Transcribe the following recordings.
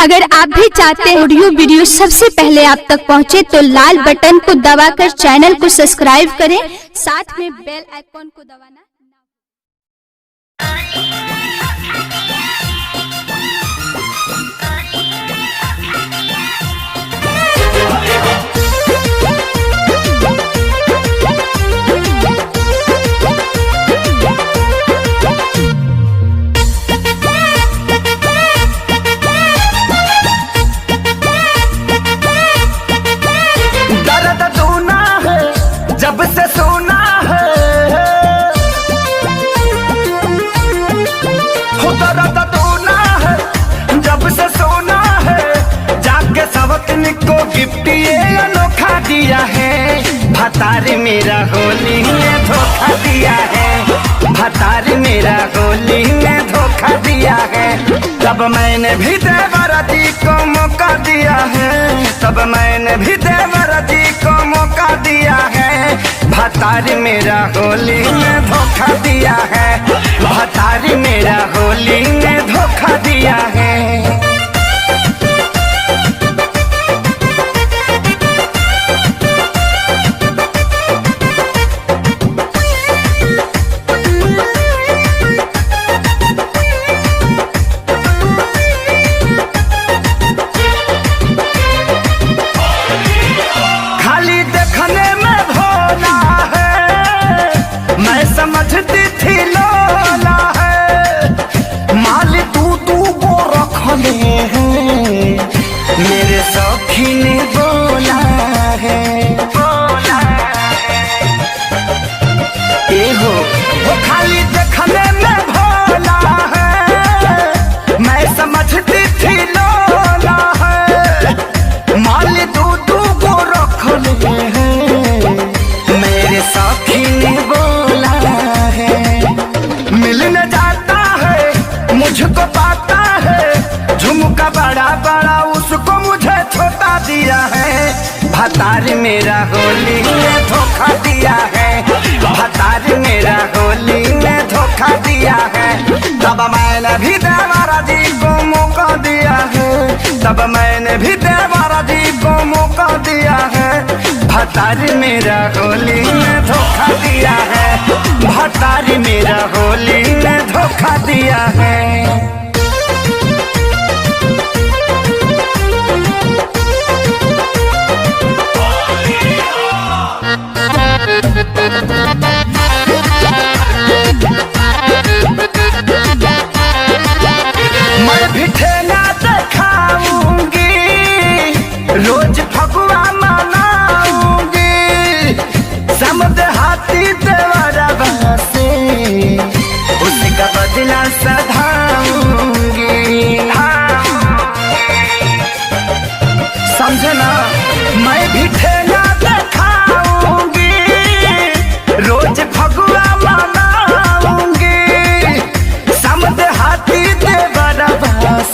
अगर आप भी चाहते हैं ऑडियो वीडियो सबसे पहले आप तक पहुंचे तो लाल बटन को दबाकर चैनल को सब्सक्राइब करें, साथ में बेल आइकॉन को दबाना। जब से सोना है हो दर्द दोना है, जब से सोना है जाके सवतन को गिफ्ट ये अनोखा दिया है। भतार मेरा होली में धोखा दिया है, भतार मेरा होली में धोखा दिया है। तब मैंने भी देवरा जी को मौका दिया है, तब मैंने भी देवरा जी को मौका दिया है। भतार मेरा होली में धोखा दिया है, भतार मेरा होली में धोखा दिया है। समझती थी लोला है, माल तू को रखले हैं, मेरे सखी ने बोला है, बोला है। वो खाली देखने में भोला है, मैं समझती थी लोला है, माल तू को रखले हैं, मेरे सखी ने बोला है। मिलने जाता है मुझको पाता है, झुमका बड़ा बड़ा उसको मुझे छोटा दिया है। भतार मेरा होली में धोखा दिया है, भतार मेरा होली में धोखा दिया है। तब मैंने भी देवरा जी को मौका दिया है, तब मैंने भी देवरा जी को मौका दिया है। भतार मेरा होली में धोखा दिया है, भतार मेरा होली में धोखा दिया है। मैं भी ठेला दिखाऊंगी, रोज फगुआ मनाऊंगी, समझ हाथी देवरा से उसका बदला सधाऊंगी। समझना, मैं भी ठेला दिखाऊंगी, रोज फगुआ मनाऊंगी, समझ हाथी देवरा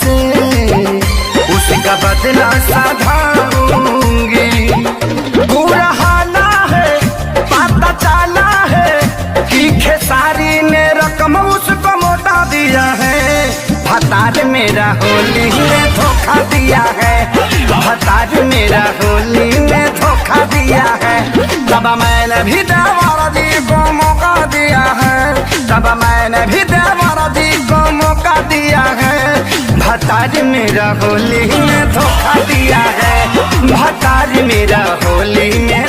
से उसका बदला सधाऊंगी। बुरहाना है पता चला है कि खेसारी ने रकम उसको मोटा दिया है। भतार मेरा होली में धोखा दिया है, भतार मेरा होली में धोखा दिया है। तब मैंने भी देवरा जी को मौका दिया है, तब मैंने भी देवरा जी को मौका दिया है। भतार मेरा होली में धोखा दिया है, भतार मेरा होली में